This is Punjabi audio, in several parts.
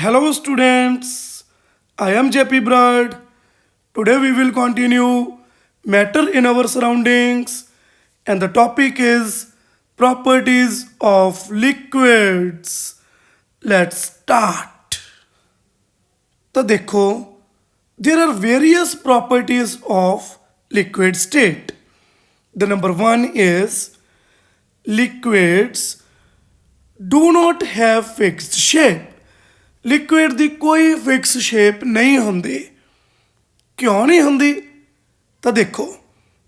Hello, students. I am JP Brad. Today we will continue matter in our surroundings, and the topic is properties of liquids. Let's start. तो देखो, there are various properties of liquid state. The number one is liquids do not have fixed shape. Liquid ਦੀ ਕੋਈ ਫਿਕਸ ਸ਼ੇਪ ਨਹੀਂ ਹੁੰਦੀ। ਕਿਉਂ ਨਹੀਂ ਹੁੰਦੀ? ਤਾਂ ਦੇਖੋ,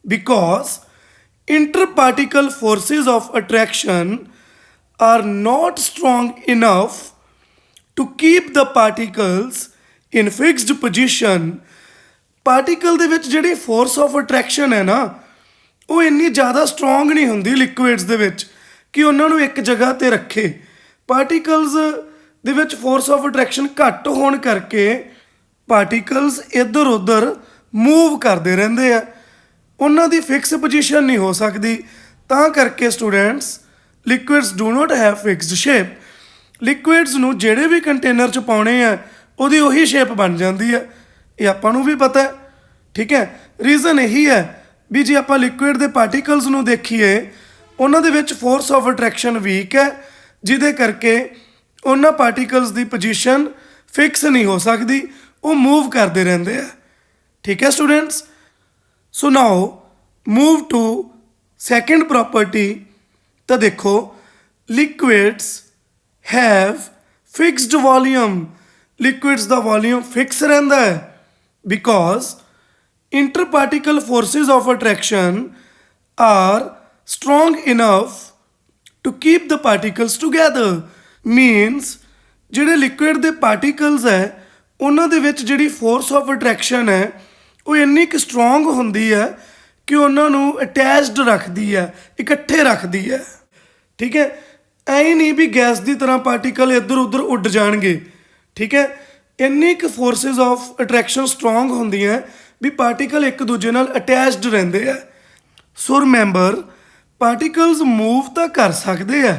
because interparticle forces of attraction are not strong enough to keep the particles in fixed position. Particle ਦੇ ਵਿੱਚ ਜਿਹੜੀ ਫੋਰਸ ਆਫ ਅਟਰੈਕਸ਼ਨ ਹੈ ਨਾ, ਉਹ ਇੰਨੀ ਜ਼ਿਆਦਾ ਸਟਰੋਂਗ ਨਹੀਂ ਹੁੰਦੀ ਲਿਕੁਇਡਸ ਦੇ ਵਿੱਚ ਕਿ ਉਹਨਾਂ ਨੂੰ ਇੱਕ ਜਗ੍ਹਾ 'ਤੇ ਰੱਖੇ। ਪਾਰਟੀਕਲਸ ਦੇ ਵਿੱਚ ਫੋਰਸ ਆਫ ਅਟਰੈਕਸ਼ਨ ਘੱਟ ਹੋਣ ਕਰਕੇ ਪਾਰਟੀਕਲਸ ਇੱਧਰ ਉੱਧਰ ਮੂਵ ਕਰਦੇ ਰਹਿੰਦੇ ਆ, ਉਹਨਾਂ ਦੀ ਫਿਕਸ ਪੋਜੀਸ਼ਨ ਨਹੀਂ ਹੋ ਸਕਦੀ। ਤਾਂ ਕਰਕੇ students liquids do not have fixed shape. Liquids ਨੂੰ ਜਿਹੜੇ ਵੀ ਕੰਟੇਨਰ 'ਚ ਪਾਉਣੇ ਆ ਉਹਦੀ ਉਹੀ ਸ਼ੇਪ ਬਣ ਜਾਂਦੀ ਹੈ, ਇਹ ਆਪਾਂ ਨੂੰ ਵੀ ਪਤਾ ਹੈ। ਠੀਕ ਹੈ, ਰੀਜ਼ਨ ਇਹੀ ਹੈ ਵੀ ਜੇ ਆਪਾਂ ਲਿਕੁਇਡ ਦੇ ਪਾਰਟੀਕਲਸ ਨੂੰ ਦੇਖੀਏ, ਉਹਨਾਂ ਦੇ ਵਿੱਚ ਫੋਰਸ ਆਫ ਅਟਰੈਕਸ਼ਨ ਵੀਕ ਹੈ, ਜਿਹਦੇ ਕਰਕੇ ਉਹਨਾਂ ਪਾਰਟੀਕਲਸ ਦੀ ਪੋਜੀਸ਼ਨ ਫਿਕਸ ਨਹੀਂ ਹੋ ਸਕਦੀ, ਉਹ ਮੂਵ ਕਰਦੇ ਰਹਿੰਦੇ ਆ। ਠੀਕ ਹੈ students, so now move to second property. ਤਾਂ ਦੇਖੋ, liquids have fixed volume. Liquids ਦਾ ਵੋਲੀਅਮ ਫਿਕਸ ਰਹਿੰਦਾ ਹੈ because interparticle forces of attraction are strong enough to keep the particles together. Means ਜਿਹੜੇ ਲਿਕੁਇਡ ਦੇ ਪਾਰਟੀਕਲਸ ਹੈ ਉਹਨਾਂ ਦੇ ਵਿੱਚ ਜਿਹੜੀ ਫੋਰਸ ਆਫ ਅਟਰੈਕਸ਼ਨ ਹੈ ਉਹ ਇੰਨੀ ਕੁ ਸਟਰੋਂਗ ਹੁੰਦੀ ਹੈ ਕਿ ਉਹਨਾਂ ਨੂੰ ਅਟੈਚਡ ਰੱਖਦੀ ਹੈ, ਇਕੱਠੇ ਰੱਖਦੀ ਹੈ। ਠੀਕ ਹੈ, ਐਂ ਨਹੀਂ ਵੀ ਗੈਸ ਦੀ ਤਰ੍ਹਾਂ ਪਾਰਟੀਕਲ ਇੱਧਰ ਉੱਧਰ ਉੱਡ ਜਾਣਗੇ। ਠੀਕ ਹੈ, ਇੰਨੀ ਕੁ ਫੋਰਸਿਸ ਆਫ ਅਟਰੈਕਸ਼ਨ ਸਟਰੋਂਗ ਹੁੰਦੀਆਂ ਵੀ ਪਾਰਟੀਕਲ ਇੱਕ ਦੂਜੇ ਨਾਲ ਅਟੈਚਡ ਰਹਿੰਦੇ ਆ। ਸੋ ਰਿਮੈਂਬਰ, ਪਾਰਟੀਕਲਸ ਮੂਵ ਤਾਂ ਕਰ ਸਕਦੇ ਆ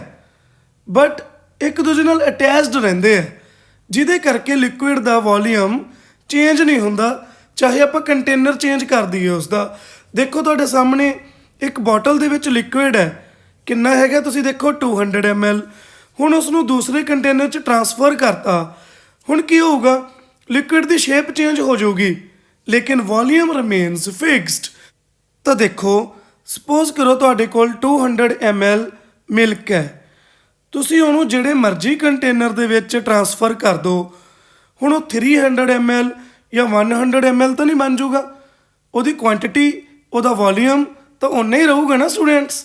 ਬਟ ਇੱਕ ਦੂਜੇ ਨਾਲ ਅਟੈਚਡ ਰਹਿੰਦੇ ਆ, ਜਿਹਦੇ ਕਰਕੇ ਲਿਕੁਇਡ ਦਾ ਵੋਲੀਅਮ ਚੇਂਜ ਨਹੀਂ ਹੁੰਦਾ, ਚਾਹੇ ਆਪਾਂ ਕੰਟੇਨਰ ਚੇਂਜ ਕਰ ਦਈਏ ਉਸ ਦਾ। ਦੇਖੋ ਤੁਹਾਡੇ ਸਾਹਮਣੇ ਇੱਕ ਬੋਟਲ ਦੇ ਵਿੱਚ ਲਿਕੁਇਡ ਹੈ, ਕਿੰਨਾ ਹੈਗਾ ਤੁਸੀਂ ਦੇਖੋ 200 ml। ਹੁਣ ਉਸ ਨੂੰ ਦੂਸਰੇ ਕੰਟੇਨਰ 'ਚ ਟਰਾਂਸਫਰ ਕਰਤਾ, ਹੁਣ ਕੀ ਹੋਊਗਾ? ਲਿਕੁਇਡ ਦੀ ਸ਼ੇਪ ਚੇਂਜ ਹੋ ਜਾਊਗੀ ਲੇਕਿਨ ਵੋਲੀਅਮ ਰਿਮੇਨਸ ਫਿਕਸਡ। ਤਾਂ ਦੇਖੋ, ਸਪੋਜ਼ ਕਰੋ ਤੁਹਾਡੇ ਕੋਲ 200 ml ਮਿਲਕ ਹੈ, ਤੁਸੀਂ ਉਹਨੂੰ ਜਿਹੜੇ ਮਰਜ਼ੀ ਕੰਟੇਨਰ ਦੇ ਵਿੱਚ ਟਰਾਂਸਫਰ ਕਰ ਦਿਓ। ਹੁਣ ਉਹ 300 ml ਜਾਂ 100 ml ਤਾਂ ਨਹੀਂ ਬਣ ਜਾਊਗਾ, ਉਹਦੀ ਕੁਆਂਟੀਟੀ, ਉਹਦਾ ਵੋਲੀਅਮ ਤਾਂ ਓਨਾ ਹੀ ਰਹੂਗਾ ਨਾ ਸਟੂਡੈਂਟਸ।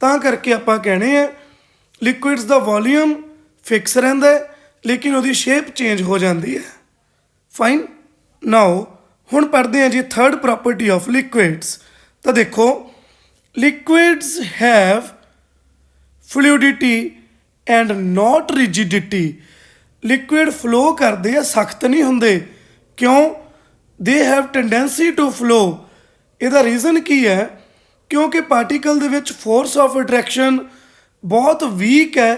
ਤਾਂ ਕਰਕੇ ਆਪਾਂ ਕਹਿਣੇ ਆ ਲਿਕੁਇਡਸ ਦਾ ਵੋਲੀਅਮ ਫਿਕਸ ਰਹਿੰਦਾ ਹੈ ਲੇਕਿਨ ਉਹਦੀ ਸ਼ੇਪ ਚੇਂਜ ਹੋ ਜਾਂਦੀ ਹੈ। ਫਾਈਨ, ਨਾਓ ਹੁਣ ਪੜ੍ਹਦੇ ਹਾਂ ਜੀ ਥਰਡ ਪ੍ਰੋਪਰਟੀ ਆਫ ਲਿਕੁਇਡਸ। ਤਾਂ ਦੇਖੋ, liquids have fluidity and not rigidity. Liquid flow ਕਰਦੇ ਆ, ਸਖਤ ਨਹੀਂ ਹੁੰਦੇ। ਕਿਉਂ? They have tendency to flow. ਇਹਦਾ ਰੀਜ਼ਨ ਕੀ ਹੈ? ਕਿਉਂਕਿ ਪਾਰਟੀਕਲ ਦੇ ਵਿੱਚ ਫੋਰਸ ਆਫ ਅਟਰੈਕਸ਼ਨ ਬਹੁਤ ਵੀਕ ਹੈ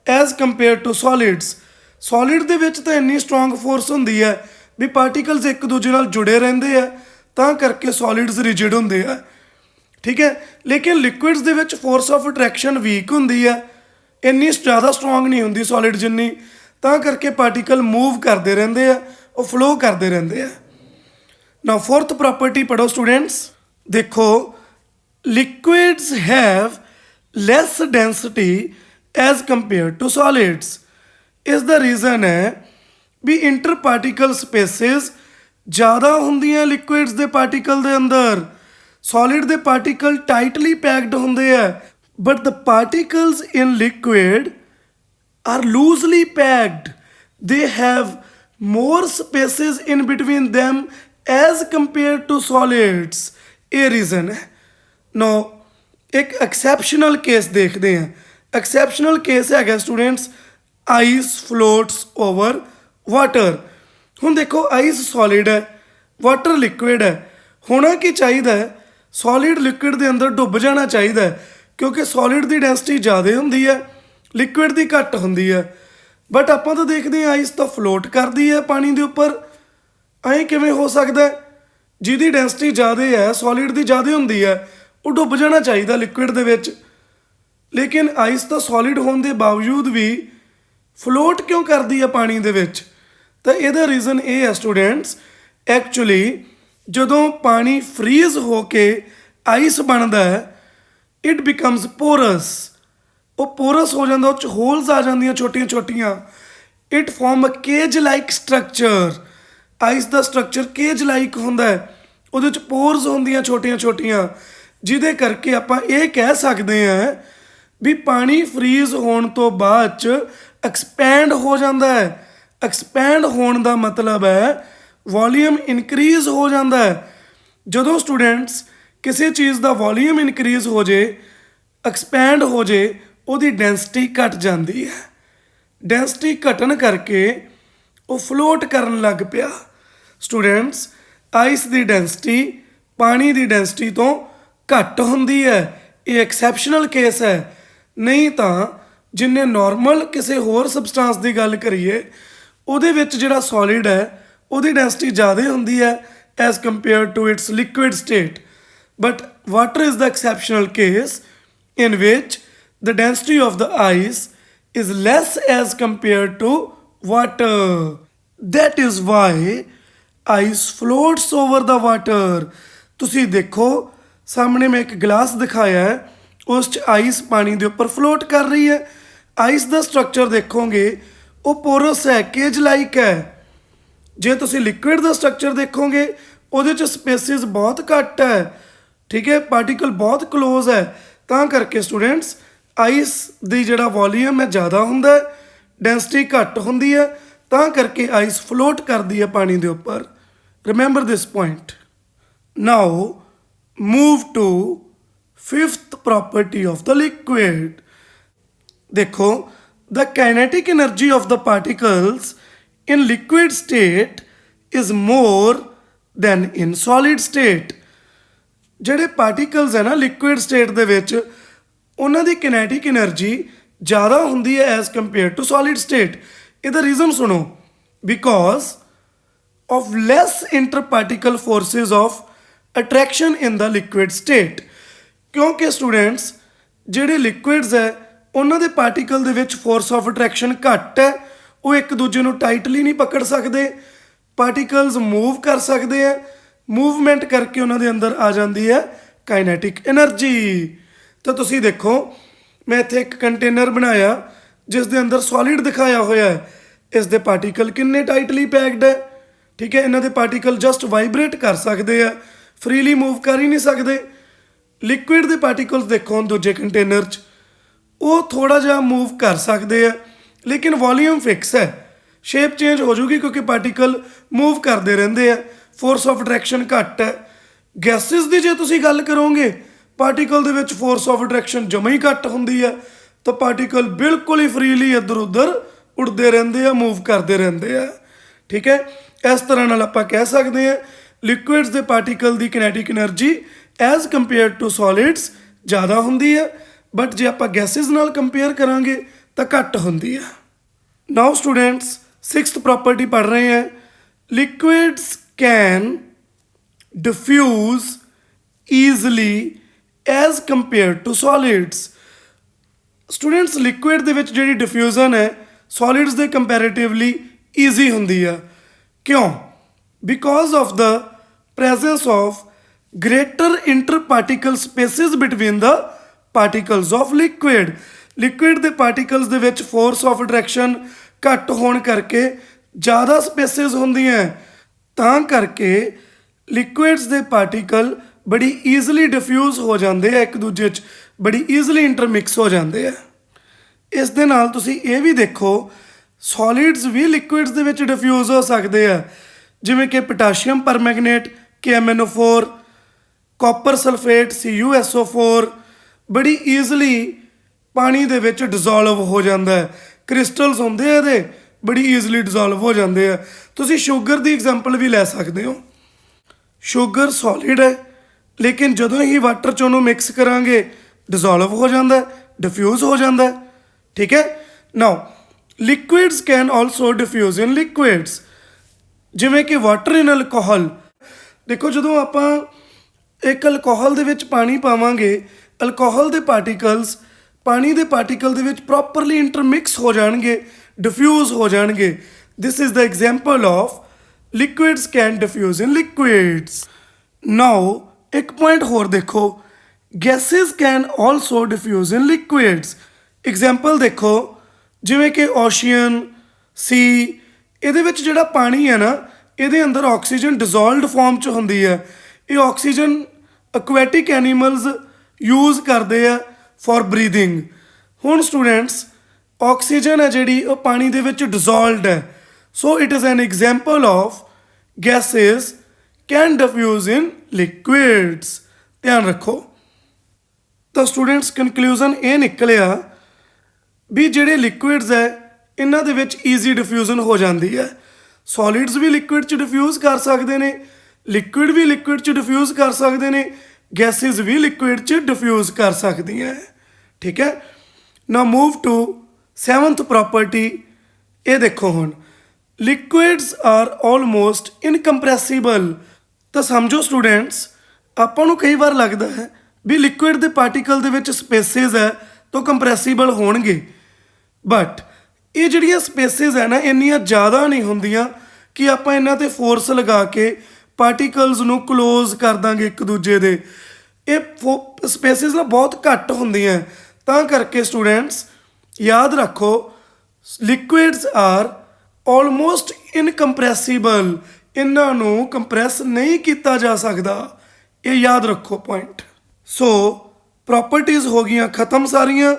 as compare to solids. Solid ਦੇ ਵਿੱਚ ਤਾਂ ਇੰਨੀ ਸਟਰੋਂਗ ਫੋਰਸ ਹੁੰਦੀ ਹੈ ਵੀ ਪਾਰਟੀਕਲਸ ਇੱਕ ਦੂਜੇ ਨਾਲ ਜੁੜੇ ਰਹਿੰਦੇ ਆ, ਤਾਂ ਕਰਕੇ ਸੋਲਿਡਸ ਰਿਜਿਡ ਹੁੰਦੇ ਆ। ਠੀਕ ਹੈ, ਲੇਕਿਨ ਲਿਕੁਇਡਸ ਦੇ ਵਿੱਚ ਫੋਰਸ ਆਫ ਅਟਰੈਕਸ਼ਨ ਵੀਕ ਹੁੰਦੀ ਹੈ, ਇੰਨੀ ਜ਼ਿਆਦਾ ਸਟਰੋਂਗ ਨਹੀਂ ਹੁੰਦੀ ਸੋਲਿਡ ਜਿੰਨੀ, ਤਾਂ ਕਰਕੇ ਪਾਰਟੀਕਲ ਮੂਵ ਕਰਦੇ ਰਹਿੰਦੇ ਆ, ਉਹ ਫਲੋ ਕਰਦੇ ਰਹਿੰਦੇ ਆ। ਨਾਓ ਫੋਰਥ ਪ੍ਰੋਪਰਟੀ ਪੜ੍ਹੋ ਸਟੂਡੈਂਟਸ। ਦੇਖੋ, liquids have less density as compare to solids. ਇਸ ਦਾ ਰੀਜ਼ਨ ਹੈ ਵੀ ਇੰਟਰ ਪਾਰਟੀਕਲ ਸਪੇਸਿਸ ਜ਼ਿਆਦਾ ਹੁੰਦੀਆਂ ਲਿਕੁਇਡਸ ਦੇ ਪਾਰਟੀਕਲ ਦੇ ਅੰਦਰ। ਸੋਲਿਡ ਦੇ ਪਾਰਟੀਕਲ ਟਾਈਟਲੀ ਪੈਕਡ ਹੁੰਦੇ ਆ but the particles in liquid are loosely packed. They have more spaces in between them as compared to solids. ਇਹ ਰੀਜ਼ਨ ਹੈ। ਨੋ ਇੱਕ ਐਕਸੈਪਸ਼ਨਲ ਕੇਸ ਦੇਖਦੇ ਹਾਂ। ਐਕਸੈਪਸ਼ਨਲ ਕੇਸ ਹੈਗਾ ਸਟੂਡੈਂਟਸ, ਆਈਸ ਫਲੋਟਸ ਓਵਰ ਵਾਟਰ। ਹੁਣ ਦੇਖੋ, ਆਈਸ ਸੋਲਿਡ ਹੈ, ਵਾਟਰ ਲਿਕੁਇਡ ਹੈ। ਹੋਣਾ ਕੀ ਚਾਹੀਦਾ ਹੈ? ਸੋਲਿਡ ਲਿਕੁਇਡ ਦੇ ਅੰਦਰ ਡੁੱਬ ਜਾਣਾ ਚਾਹੀਦਾ ਹੈ, ਕਿਉਂਕਿ ਸੋਲਿਡ ਦੀ ਡੈਂਸਿਟੀ ਜ਼ਿਆਦਾ ਹੁੰਦੀ ਹੈ, ਲਿਕੁਇਡ ਦੀ ਘੱਟ ਹੁੰਦੀ ਹੈ। ਬਟ ਆਪਾਂ ਤਾਂ ਦੇਖਦੇ ਹਾਂ ਆਈਸ ਤਾਂ ਫਲੋਟ ਕਰਦੀ ਹੈ ਪਾਣੀ ਦੇ ਉੱਪਰ। ਐਂ ਕਿਵੇਂ ਹੋ ਸਕਦਾ ਹੈ? ਜਿਹਦੀ ਡੈਂਸਿਟੀ ਜ਼ਿਆਦਾ ਹੈ, ਸੋਲਿਡ ਦੀ ਜ਼ਿਆਦਾ ਹੁੰਦੀ ਹੈ, ਉਹ ਡੁੱਬ ਜਾਣਾ ਚਾਹੀਦਾ ਲਿਕੁਇਡ ਦੇ ਵਿੱਚ। ਲੇਕਿਨ ਆਈਸ ਤਾਂ ਸੋਲਿਡ ਹੋਣ ਦੇ ਬਾਵਜੂਦ ਵੀ ਫਲੋਟ ਕਿਉਂ ਕਰਦੀ ਹੈ ਪਾਣੀ ਦੇ ਵਿੱਚ? ਤਾਂ ਇਹਦਾ ਰੀਜ਼ਨ ਇਹ ਹੈ ਸਟੂਡੈਂਟਸ, ਐਕਚੁਅਲੀ ਜਦੋਂ ਪਾਣੀ ਫਰੀਜ਼ ਹੋ ਕੇ ਆਈਸ ਬਣਦਾ ਹੈ, ਇਟ ਬਿਕਮਸ ਪੋਰਸ। ਉਹ ਪੋਰਸ ਹੋ ਜਾਂਦਾ, ਉਹ 'ਚ ਹੋਲਸ ਆ ਜਾਂਦੀਆਂ ਛੋਟੀਆਂ ਛੋਟੀਆਂ। It form a cage like structure. Ice ਦਾ ਸਟਰਕਚਰ ਕੇਜ ਲਾਈਕ ਹੁੰਦਾ ਹੈ, ਉਹਦੇ 'ਚ ਪੋਰਸ ਹੁੰਦੀਆਂ ਛੋਟੀਆਂ ਛੋਟੀਆਂ, ਜਿਹਦੇ ਕਰਕੇ ਆਪਾਂ ਇਹ ਕਹਿ ਸਕਦੇ ਹਾਂ ਵੀ ਪਾਣੀ ਫਰੀਜ਼ ਹੋਣ ਤੋਂ ਬਾਅਦ 'ਚ ਐਕਸਪੈਂਡ ਹੋ ਜਾਂਦਾ ਹੈ। ਐਕਸਪੈਂਡ ਹੋਣ ਦਾ ਮਤਲਬ ਹੈ ਵੋਲੀਅਮ ਇਨਕਰੀਜ਼ ਹੋ ਜਾਂਦਾ ਹੈ। ਜਦੋਂ ਸਟੂਡੈਂਟਸ ਕਿਸੇ ਚੀਜ਼ ਦਾ ਵੋਲੀਅਮ ਇਨਕਰੀਜ਼ ਹੋ ਜੇ, ਐਕਸਪੈਂਡ ਹੋ ਜੇ, ਉਹਦੀ ਡੈਂਸਿਟੀ ਘਟ ਜਾਂਦੀ ਹੈ। ਡੈਂਸਿਟੀ ਘਟਣ ਕਰਕੇ ਉਹ ਫਲੋਟ ਕਰਨ ਲੱਗ ਪਿਆ। ਸਟੂਡੈਂਟਸ, ਆਈਸ ਦੀ ਡੈਂਸਿਟੀ ਪਾਣੀ ਦੀ ਡੈਂਸਿਟੀ ਤੋਂ ਘੱਟ ਹੁੰਦੀ ਹੈ। ਇਹ ਐਕਸੈਪਸ਼ਨਲ ਕੇਸ ਹੈ। ਨਹੀਂ ਤਾਂ ਜਿੰਨੇ ਨਾਰਮਲ ਕਿਸੇ ਹੋਰ ਸਬਸਟੈਂਸ ਦੀ ਗੱਲ ਕਰੀਏ, ਉਹਦੇ ਵਿੱਚ ਜਿਹੜਾ ਸੋਲਿਡ ਹੈ ਉਹਦੀ ਡੈਂਸਿਟੀ ਜ਼ਿਆਦਾ ਹੁੰਦੀ ਹੈ as compare to its liquid state. But water is the exceptional case in which the density of the ice is less as compared to water. That is why ice floats over the water. ਤੁਸੀਂ ਦੇਖੋ ਸਾਹਮਣੇ ਮੈਂ ਇੱਕ ਗਲਾਸ ਦਿਖਾਇਆ ਹੈ, ਉਸ 'ਚ ਆਈਸ ਪਾਣੀ ਦੇ ਉੱਪਰ ਫਲੋਟ ਕਰ ਰਹੀ ਹੈ। ਆਈਸ ਦਾ ਸਟਰਕਚਰ ਦੇਖੋਗੇ ਉਹ ਪੋਰਸ ਹੈ, ਕੇਜ ਲਾਈਕ ਹੈ। ਜੇ ਤੁਸੀਂ ਲਿਕੁਇਡ ਦਾ ਸਟਰਕਚਰ ਦੇਖੋਗੇ ਉਹਦੇ 'ਚ ਸਪੇਸਿਸ ਬਹੁਤ ਘੱਟ ਹੈ, ਠੀਕ ਹੈ, ਪਾਰਟੀਕਲ ਬਹੁਤ ਕਲੋਜ਼ ਹੈ। ਤਾਂ ਕਰਕੇ ਸਟੂਡੈਂਟਸ ਆਈਸ ਦੀ ਜਿਹੜਾ ਵੋਲੀਅਮ ਹੈ ਜ਼ਿਆਦਾ ਹੁੰਦਾ ਹੈ, ਡੈਂਸਿਟੀ ਘੱਟ ਹੁੰਦੀ ਹੈ, ਤਾਂ ਕਰਕੇ ਆਈਸ ਫਲੋਟ ਕਰਦੀ ਹੈ ਪਾਣੀ ਦੇ ਉੱਪਰ। Remember this point. Now move to fifth property of the liquid. ਦੇਖੋ, the kinetic energy of the particles in liquid state is more than in solid state. ਜਿਹੜੇ ਪਾਰਟੀਕਲਸ ਹੈ ਨਾ ਲਿਕੁਇਡ ਸਟੇਟ ਦੇ ਵਿੱਚ, ਉਹਨਾਂ ਦੀ ਕਿਨੈਟਿਕ ਐਨਰਜੀ ਜ਼ਿਆਦਾ ਹੁੰਦੀ ਹੈ as compare to solid state. ਇਹਦਾ ਰੀਜ਼ਨ ਸੁਣੋ, because of less inter particle forces of attraction in the liquid state. ਕਿਉਂਕਿ ਸਟੂਡੈਂਟਸ ਜਿਹੜੇ ਲਿਕੁਇਡਸ ਹੈ ਉਹਨਾਂ ਦੇ ਪਾਰਟੀਕਲ ਦੇ ਵਿੱਚ ਫੋਰਸ ਆਫ ਅਟਰੈਕਸ਼ਨ ਘੱਟ ਹੈ, ਉਹ ਇੱਕ ਦੂਜੇ ਨੂੰ ਟਾਈਟਲੀ ਨਹੀਂ ਪਕੜ ਸਕਦੇ। ਪਾਰਟੀਕਲਸ ਮੂਵ ਕਰ ਸਕਦੇ ਆ, ਮੂਵਮੈਂਟ ਕਰਕੇ ਉਹਨਾਂ ਦੇ ਅੰਦਰ ਆ ਜਾਂਦੀ ਹੈ ਕਾਈਨੈਟਿਕ ਐਨਰਜੀ। ਤਾਂ ਤੁਸੀਂ ਦੇਖੋ, ਮੈਂ ਇੱਥੇ ਇੱਕ ਕੰਟੇਨਰ ਬਣਾਇਆ ਜਿਸ ਦੇ ਅੰਦਰ ਸੋਲਿਡ ਦਿਖਾਇਆ ਹੋਇਆ ਹੈ। ਇਸ ਦੇ ਪਾਰਟੀਕਲ ਕਿੰਨੇ ਟਾਈਟਲੀ ਪੈਕਡ ਹੈ, ਠੀਕ ਹੈ। ਇਹਨਾਂ ਦੇ ਪਾਰਟੀਕਲ ਜਸਟ ਵਾਈਬ੍ਰੇਟ ਕਰ ਸਕਦੇ ਆ, ਫਰੀਲੀ ਮੂਵ ਕਰ ਹੀ ਨਹੀਂ ਸਕਦੇ। ਲਿਕੁਇਡ ਦੇ ਪਾਰਟੀਕਲਸ ਦੇਖੋ ਦੂਜੇ ਕੰਟੇਨਰ 'ਚ, ਉਹ ਥੋੜ੍ਹਾ ਜਿਹਾ ਮੂਵ ਕਰ ਸਕਦੇ ਆ, ਲੇਕਿਨ ਵੋਲੀਅਮ ਫਿਕਸ ਹੈ। ਸ਼ੇਪ ਚੇਂਜ ਹੋ ਜੂਗੀ ਕਿਉਂਕਿ ਪਾਰਟੀਕਲ ਮੂਵ ਕਰਦੇ ਰਹਿੰਦੇ ਆ, ਫੋਰਸ ਆਫ ਅਟਰੈਕਸ਼ਨ ਘੱਟ ਹੈ। ਗੈਸਿਸ ਦੀ ਜੇ ਤੁਸੀਂ ਗੱਲ ਕਰੋਗੇ, ਪਾਰਟੀਕਲ ਦੇ ਵਿੱਚ ਫੋਰਸ ਆਫ ਅਟਰੈਕਸ਼ਨ ਜਮਾ ਹੀ ਘੱਟ ਹੁੰਦੀ ਹੈ, ਤਾਂ ਪਾਰਟੀਕਲ ਬਿਲਕੁਲ ਹੀ ਫਰੀਲੀ ਇੱਧਰ ਉੱਧਰ ਉੱਡਦੇ ਰਹਿੰਦੇ ਆ, ਮੂਵ ਕਰਦੇ ਰਹਿੰਦੇ ਆ, ਠੀਕ ਹੈ। ਇਸ ਤਰ੍ਹਾਂ ਨਾਲ ਆਪਾਂ ਕਹਿ ਸਕਦੇ ਹਾਂ ਲਿਕੁਇਡਸ ਦੇ particle the ਕਿਨੈਟਿਕ energy as compare to solids ਜ਼ਿਆਦਾ ਹੁੰਦੀ ਹੈ, ਬਟ ਜੇ ਆਪਾਂ ਗੈਸਿਸ ਨਾਲ ਕੰਪੇਅਰ ਕਰਾਂਗੇ ਤਾਂ ਘੱਟ ਹੁੰਦੀ ਹੈ। ਨਾਓ ਸਟੂਡੈਂਟਸ, ਸਿਕਸਥ ਪ੍ਰੋਪਰਟੀ ਪੜ੍ਹ ਰਹੇ ਹਾਂ। ਲਿਕੁਇਡਸ can diffuse easily as compared to solids. Students liquid ਦੇ ਵਿੱਚ ਜਿਹੜੀ ਡਿਫਿਊਜ਼ਨ ਹੈ ਸੋਲਿਡਸ ਦੇ ਕੰਪੈਰੇਟਿਵਲੀ ਈਜ਼ੀ ਹੁੰਦੀ ਆ। ਕਿਉਂ? Because of the presence of greater inter particle spaces between the particles of liquid. Liquid ਦੇ ਪਾਰਟੀਕਲਸ ਦੇ ਵਿੱਚ ਫੋਰਸ ਆਫ ਅਟਰੈਕਸ਼ਨ ਘੱਟ ਹੋਣ ਕਰਕੇ ਜ਼ਿਆਦਾ ਸਪੇਸਿਸ ਹੁੰਦੀਆਂ, ਤਾਂ ਕਰਕੇ ਲਿਕੁਇਡਸ ਦੇ ਪਾਰਟੀਕਲ ਬੜੀ ਈਜ਼ਲੀ ਡਿਫਿਊਜ਼ ਹੋ ਜਾਂਦੇ ਆ, ਇੱਕ ਦੂਜੇ 'ਚ ਬੜੀ ਈਜ਼ਲੀ ਇੰਟਰਮਿਕਸ ਹੋ ਜਾਂਦੇ ਆ। ਇਸ ਦੇ ਨਾਲ ਤੁਸੀਂ ਇਹ ਵੀ ਦੇਖੋ ਸੋਲਿਡਸ ਵੀ ਲਿਕੁਇਡਸ ਦੇ ਵਿੱਚ ਡਿਫਿਊਜ਼ ਹੋ ਸਕਦੇ ਆ, ਜਿਵੇਂ ਕਿ potassium ਪਰਮੈਂਗਨੇਟ KMnO4, copper sulphate CuSO4 ਬੜੀ ਈਜ਼ਲੀ ਪਾਣੀ ਦੇ ਵਿੱਚ ਡਿਜ਼ੋਲਵ ਹੋ ਜਾਂਦਾ ਹੈ। ਕ੍ਰਿਸਟਲਸ ਹੁੰਦੇ ਆ ਇਹਦੇ, ਬੜੀ ਈਜ਼ਲੀ ਡਿਜ਼ੋਲਵ ਹੋ ਜਾਂਦੇ ਆ। ਤੁਸੀਂ ਸ਼ੂਗਰ ਦੀ ਐਗਜ਼ਾਮਪਲ ਵੀ ਲੈ ਸਕਦੇ ਹੋ। ਸ਼ੂਗਰ ਸੋਲਿਡ ਹੈ, ਲੇਕਿਨ ਜਦੋਂ ਹੀ ਵਾਟਰ 'ਚ ਉਹਨੂੰ ਮਿਕਸ ਕਰਾਂਗੇ ਡਿਜ਼ੋਲਵ ਹੋ ਜਾਂਦਾ, ਡਿਫਿਊਜ਼ ਹੋ ਜਾਂਦਾ, ਠੀਕ ਹੈ। ਨਾਓ ਲਿਕੁਇਡਸ ਕੈਨ ਆਲਸੋ ਡਿਫਿਊਜ਼ ਇਨ ਲਿਕੁਇਡਸ, ਜਿਵੇਂ ਕਿ ਵਾਟਰ ਇਨ ਅਲਕੋਹਲ। ਦੇਖੋ ਜਦੋਂ ਆਪਾਂ ਇੱਕ ਅਲਕੋਹਲ ਦੇ ਵਿੱਚ ਪਾਣੀ ਪਾਵਾਂਗੇ, ਅਲਕੋਹਲ ਦੇ ਪਾਰਟੀਕਲਸ ਪਾਣੀ ਦੇ ਪਾਰਟੀਕਲ ਦੇ ਵਿੱਚ ਪ੍ਰੋਪਰਲੀ ਇੰਟਰਮਿਕਸ ਹੋ ਜਾਣਗੇ, ਡਿਫਿਊਜ਼ ਹੋ ਜਾਣਗੇ। This is the example of liquids can diffuse in liquids. Now ਇੱਕ ਪੁਆਇੰਟ ਹੋਰ ਦੇਖੋ, gases can also diffuse in liquids. Example ਦੇਖੋ, ਜਿਵੇਂ ਕਿ ਓਸ਼ੀਅਨ, ਸੀ, ਇਹਦੇ ਵਿੱਚ ਜਿਹੜਾ ਪਾਣੀ ਹੈ ਨਾ, ਇਹਦੇ ਅੰਦਰ ਆਕਸੀਜਨ ਡਿਜ਼ੋਲਵਡ ਫਾਰਮ 'ਚ ਹੁੰਦੀ ਹੈ। ਇਹ ਆਕਸੀਜਨ ਅਕੁਐਟਿਕ ਐਨੀਮਲਸ ਯੂਜ਼ ਕਰਦੇ ਆ ਫॉर ਬਰੀਦਿੰਗ। ਹੁਣ ਸਟੂਡੈਂਟਸ ਆਕਸੀਜਨ ਹੈ ਜਿਹੜੀ ਉਹ ਪਾਣੀ ਦੇ ਵਿੱਚ ਡਿਜ਼ੋਲਵਡ ਹੈ, so it is an example of gases can diffuse in liquids. ਧਿਆਨ ਰੱਖੋ। ਤਾਂ ਸਟੂਡੈਂਟਸ ਕਨਕਲੂਜਨ ਇਹ ਨਿਕਲਿਆ ਵੀ ਜਿਹੜੇ ਲਿਕੁਇਡਸ ਹੈ ਇਹਨਾਂ ਦੇ ਵਿੱਚ ਈਜ਼ੀ ਡਿਫਿਊਜ਼ਨ ਹੋ ਜਾਂਦੀ ਹੈ। ਸੋਲਿਡਸ ਵੀ ਲਿਕੁਇਡ 'ਚ ਡਿਫਿਊਜ਼ ਕਰ ਸਕਦੇ ਨੇ, ਲਿਕੁਇਡ ਵੀ ਲਿਕੁਇਡ 'ਚ ਡਿਫਿਊਜ਼ ਕਰ ਸਕਦੇ ਨੇ, ਗੈਸਿਸ ਵੀ ਲਿਕੁਇਡ 'ਚ ਡਿਫਿਊਜ਼ ਕਰ ਸਕਦੀਆਂ ਹੈ। ਠੀਕ ਹੈ। ਨਾਓ ਮੂਵ ਟੂ 7th ਪ੍ਰੋਪਰਟੀ। ਇਹ ਦੇਖੋ ਹੁਣ, ਲਿਕੁਇਡਸ ਆਰ ਆਲਮੋਸਟ ਇਨਕੰਪਰੈਸੀਬਲ। ਤਾਂ ਸਮਝੋ ਸਟੂਡੈਂਟਸ, ਆਪਾਂ ਨੂੰ ਕਈ ਵਾਰ ਲੱਗਦਾ ਹੈ ਵੀ ਲਿਕੁਇਡ ਦੇ ਪਾਰਟੀਕਲ ਦੇ ਵਿੱਚ ਸਪੇਸਿਸ ਹੈ ਤਾਂ ਕੰਪਰੈਸੀਬਲ ਹੋਣਗੇ, ਬਟ ਇਹ ਜਿਹੜੀਆਂ ਸਪੇਸਿਸ ਹੈ ਨਾ ਇੰਨੀਆਂ ਜ਼ਿਆਦਾ ਨਹੀਂ ਹੁੰਦੀਆਂ ਕਿ ਆਪਾਂ ਇਹਨਾਂ ਤੇ ਫੋਰਸ ਲਗਾ ਕੇ ਪਾਰਟੀਕਲਸ ਨੂੰ ਕਲੋਜ਼ ਕਰ ਦਾਂਗੇ ਇੱਕ ਦੂਜੇ ਦੇ। ਇਹ ਸਪੇਸਿਸ ਨਾ ਬਹੁਤ ਘੱਟ ਹੁੰਦੀਆਂ, ਤਾਂ ਕਰਕੇ ਸਟੂਡੈਂਟਸ ਯਾਦ ਰੱਖੋ, ਲਿਕੁਇਡਸ ਆਰ ਆਲਮੋਸਟ ਇਨਕੰਪਰੈਸੀਬਲ। ਇਹਨਾਂ ਨੂੰ ਕੰਪਰੈਸ ਨਹੀਂ ਕੀਤਾ ਜਾ ਸਕਦਾ, ਇਹ ਯਾਦ ਰੱਖੋ ਪੁਆਇੰਟ। ਸੋ ਪ੍ਰੋਪਰਟੀਜ਼ ਹੋ ਗਈਆਂ ਖਤਮ ਸਾਰੀਆਂ।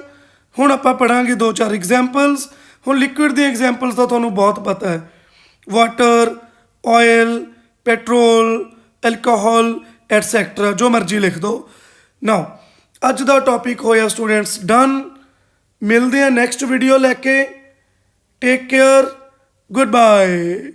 ਹੁਣ ਆਪਾਂ ਪੜਾਂਗੇ 2-4 ਐਗਜ਼ਾਮਪਲਸ। ਹੁਣ ਲਿਕੁਇਡ ਦੀਆਂ ਐਗਜ਼ਾਮਪਲਸ ਤਾਂ ਤੁਹਾਨੂੰ ਬਹੁਤ ਪਤਾ ਹੈ, water, oil, petrol, alcohol etcetera, ਜੋ ਮਰਜ਼ੀ ਲਿਖ ਦਿਓ। ਨਾਓ ਅੱਜ ਦਾ ਟੌਪਿਕ ਹੋਇਆ ਸਟੂਡੈਂਟਸ ਡਨ। ਮਿਲਦੇ ਆ ਨੈਕਸਟ ਵੀਡੀਓ ਲੈ ਕੇ। Take care, good bye.